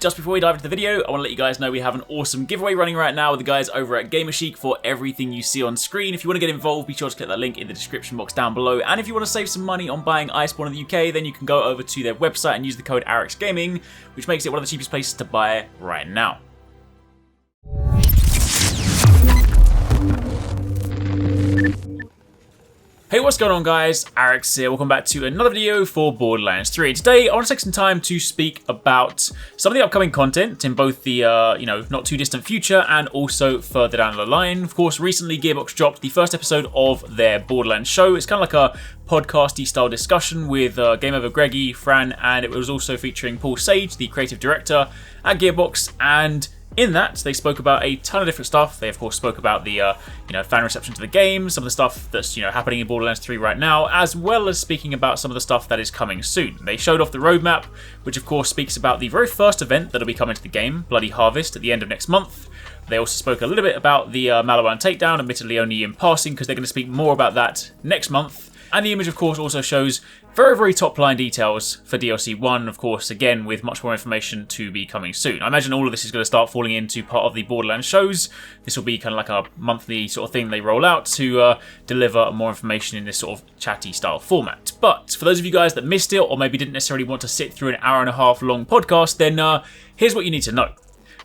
Just before we dive into the video, I want to let you guys know we have an awesome giveaway running right now with the guys over at Gamerchic for everything you see on screen. If you want to get involved, be sure to click that link in the description box down below. And if you want to save some money on buying Iceborne in the UK, then you can go over to their website and use the code Arekkz Gaming, which makes it one of the cheapest places to buy right now. Hey, what's going on guys? Arekkz here, welcome back to another video for Borderlands 3. Today, I want to take some time to speak about some of the upcoming content in both the, not too distant future and also further down the line. Of course, recently Gearbox dropped the first episode of their Borderlands show. It's kind of like a podcasty style discussion with Game Over Greggy, Fran, and it was also featuring Paul Sage, the creative director at Gearbox, and in that, they spoke about a ton of different stuff. They, of course, spoke about the, fan reception to the game, some of the stuff that's, happening in Borderlands 3 right now, as well as speaking about some of the stuff that is coming soon. They showed off the roadmap, which, of course, speaks about the very first event that'll be coming to the game, Bloody Harvest, at the end of next month. They also spoke a little bit about the Maliwan Takedown, admittedly only in passing, because they're going to speak more about that next month. And the image, of course, also shows very, very top-line details for DLC 1, of course, again, with much more information to be coming soon. I imagine all of this is going to start falling into part of the Borderlands shows. This will be kind of like a monthly sort of thing they roll out to deliver more information in this sort of chatty style format. But for those of you guys that missed it, or maybe didn't necessarily want to sit through an hour-and-a-half long podcast, then here's what you need to know.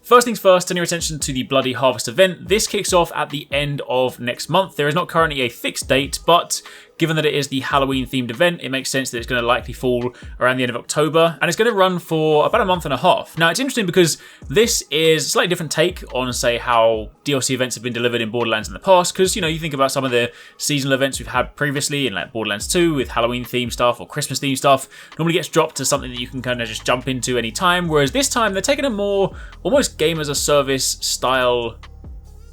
First things first, turn your attention to the Bloody Harvest event. This kicks off at the end of next month. There is not currently a fixed date, but given that it is the Halloween-themed event, it makes sense that it's going to likely fall around the end of October, and it's going to run for about a month and a half. Now, it's interesting because this is a slightly different take on, say, how DLC events have been delivered in Borderlands in the past, because, you think about some of the seasonal events we've had previously in, like, Borderlands 2 with Halloween-themed stuff or Christmas-themed stuff, normally gets dropped to something that you can kind of just jump into any time, whereas this time they're taking a more almost game-as-a-service style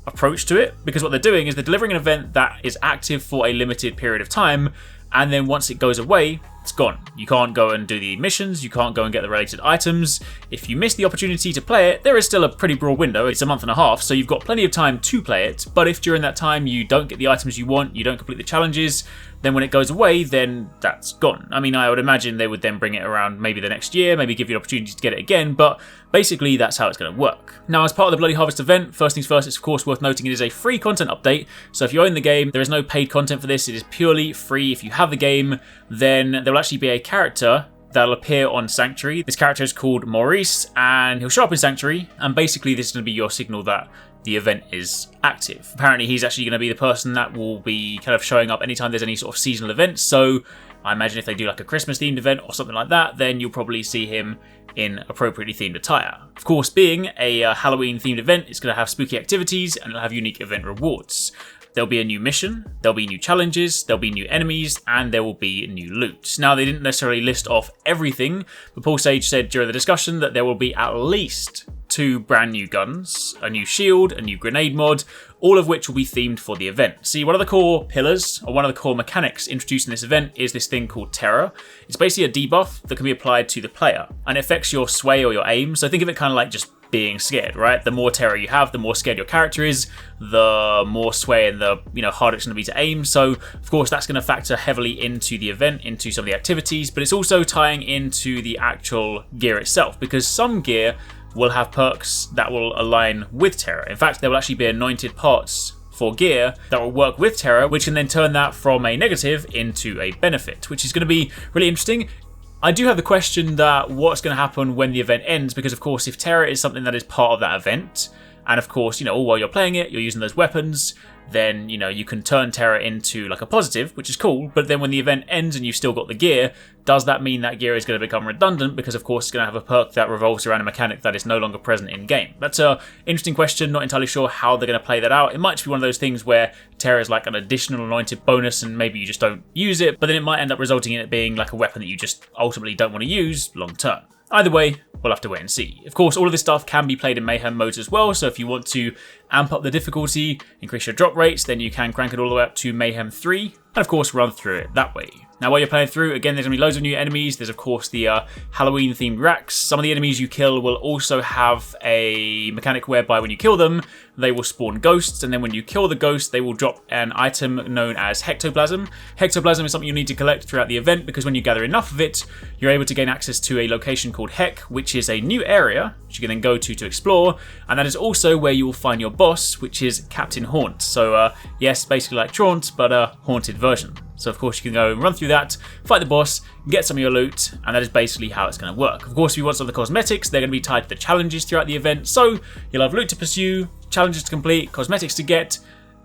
approach to it, because what they're doing is they're delivering an event that is active for a limited period of time, and then once it goes away, it's gone. You can't go and do the missions, you can't go and get the related items. If you miss the opportunity to play it, there is still a pretty broad window. It's a month and a half, so you've got plenty of time to play it, but if during that time you don't get the items you want, you don't complete the challenges, then when it goes away, then that's gone. I mean, I would imagine they would then bring it around maybe the next year, maybe give you an opportunity to get it again, but basically that's how it's going to work. Now, as part of the Bloody Harvest event, first things first, it's of course worth noting it is a free content update, so if you own the game, there is no paid content for this, it is purely free. If you have the game, then there will actually be a character that'll appear on Sanctuary. This character is called Maurice, and he'll show up in Sanctuary, and basically this is going to be your signal that the event is active. Apparently he's actually going to be the person that will be kind of showing up anytime there's any sort of seasonal events, so I imagine if they do like a Christmas themed event or something like that, then you'll probably see him in appropriately themed attire. Of course, being a Halloween themed event, it's going to have spooky activities and it'll have unique event rewards. There'll be a new mission, there'll be new challenges, there'll be new enemies, and there will be new loot. Now, they didn't necessarily list off everything, but Paul Sage said during the discussion that there will be at least 2 brand new guns, a new shield, a new grenade mod, all of which will be themed for the event. See, one of the core pillars, or one of the core mechanics introduced in this event is this thing called Terror. It's basically a debuff that can be applied to the player, and it affects your sway or your aim, so think of it kind of like just being scared, right? The more terror you have, the more scared your character is, the more sway and the harder it's going to be to aim. So of course that's going to factor heavily into the event, into some of the activities, but it's also tying into the actual gear itself, because some gear will have perks that will align with terror. In fact, there will actually be anointed parts for gear that will work with terror, which can then turn that from a negative into a benefit, which is going to be really interesting. I do have the question that what's going to happen when the event ends, because of course if terror is something that is part of that event, and of course, while you're playing it, you're using those weapons, then, you can turn terror into like a positive, which is cool, but then when the event ends and you've still got the gear, does that mean that gear is going to become redundant? Because of course it's going to have a perk that revolves around a mechanic that is no longer present in game. That's an interesting question, not entirely sure how they're going to play that out. It might just be one of those things where terror is like an additional anointed bonus and maybe you just don't use it, but then it might end up resulting in it being like a weapon that you just ultimately don't want to use long term. Either way, we'll have to wait and see. Of course, all of this stuff can be played in Mayhem modes as well, so if you want to amp up the difficulty, increase your drop rates, then you can crank it all the way up to Mayhem 3, and of course run through it that way. Now while you're playing through, again, there's going to be loads of new enemies. There's of course the Halloween-themed Arekkz. Some of the enemies you kill will also have a mechanic whereby when you kill them, they will spawn ghosts, and then when you kill the ghost, they will drop an item known as Hectoplasm. Hectoplasm is something you need to collect throughout the event, because when you gather enough of it, you're able to gain access to a location called Heck, which is a new area, which you can then go to explore, and that is also where you will find your boss, which is Captain Haunt. So yes, basically like Traunt, but a haunted version. So of course you can go and run through that, fight the boss, get some of your loot, and that is basically how it's going to work. Of course, if you want some of the cosmetics, they're going to be tied to the challenges throughout the event, so you'll have loot to pursue, challenges to complete, cosmetics to get.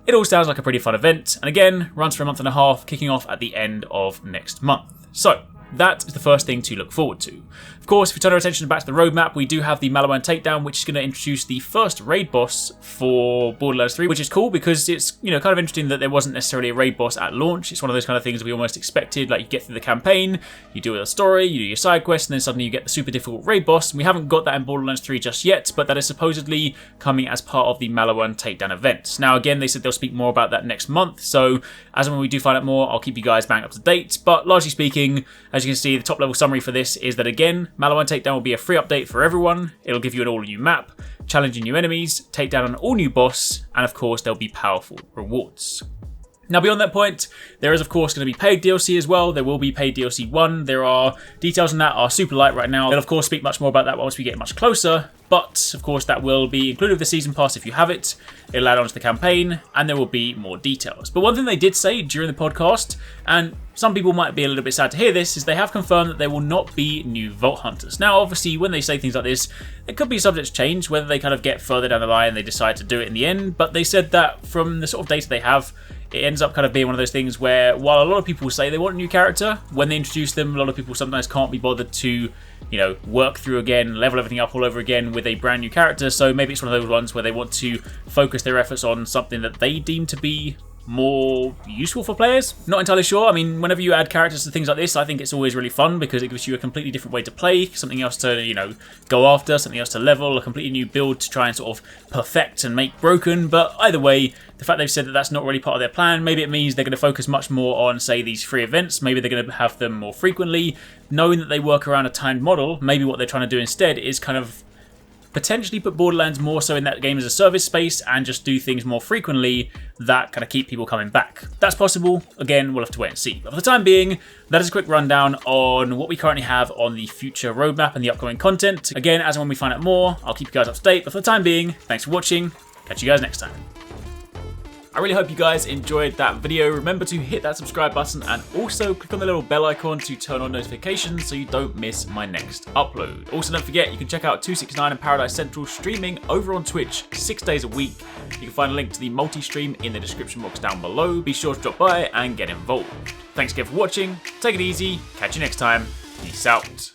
It all sounds like a pretty fun event, and again, runs for a month and a half, kicking off at the end of next month. So that is the first thing to look forward to. Of course, if we turn our attention back to the roadmap, we do have the Maliwan Takedown, which is going to introduce the first raid boss for Borderlands 3, which is cool because it's, kind of interesting that there wasn't necessarily a raid boss at launch. It's one of those kind of things we almost expected, like you get through the campaign, you do a story, you do your side quest, and then suddenly you get the super difficult raid boss. And we haven't got that in Borderlands 3 just yet, but that is supposedly coming as part of the Maliwan Takedown event. Now, again, they said they'll speak more about that next month, so as and when we do find out more, I'll keep you guys bang up to date. But largely speaking, as you can see, the top level summary for this is that, again, Maliwan Takedown will be a free update for everyone. It'll give you an all new map, challenging new enemies, take down an all new boss, and of course there'll be powerful rewards. Now, beyond that point, there is of course going to be paid DLC as well. There will be paid DLC 1. There are details on that are super light right now. They'll of course speak much more about that once we get much closer, but of course that will be included with the season pass if you have it. It'll add on to the campaign, and there will be more details. But one thing they did say during the podcast, and some people might be a little bit sad to hear this, is they have confirmed that there will not be new Vault Hunters. Now, obviously, when they say things like this, it could be subject to change, whether they kind of get further down the line and they decide to do it in the end, but they said that from the sort of data they have, it ends up kind of being one of those things where, while a lot of people say they want a new character, when they introduce them, a lot of people sometimes can't be bothered to, work through again, level everything up all over again with a brand new character. So maybe it's one of those ones where they want to focus their efforts on something that they deem to be more useful for players. Not entirely sure. I mean, whenever you add characters to things like this, I think it's always really fun because it gives you a completely different way to play, something else to, go after, something else to level, a completely new build to try and sort of perfect and make broken. But either way, the fact they've said that that's not really part of their plan, maybe it means they're going to focus much more on, say, these free events. Maybe they're going to have them more frequently. Knowing that they work around a timed model, maybe what they're trying to do instead is kind of potentially put Borderlands more so in that game as a service space and just do things more frequently that kind of keep people coming back. That's possible. Again, we'll have to wait and see. But for the time being, that is a quick rundown on what we currently have on the future roadmap and the upcoming content. Again, as and when we find out more, I'll keep you guys up to date. But for the time being, thanks for watching. Catch you guys next time. I really hope you guys enjoyed that video. Remember to hit that subscribe button and also click on the little bell icon to turn on notifications so you don't miss my next upload. Also, don't forget, you can check out 269 and Paradise Central streaming over on Twitch 6 days a week. You can find a link to the multi-stream in the description box down below. Be sure to drop by and get involved. Thanks again for watching. Take it easy. Catch you next time. Peace out.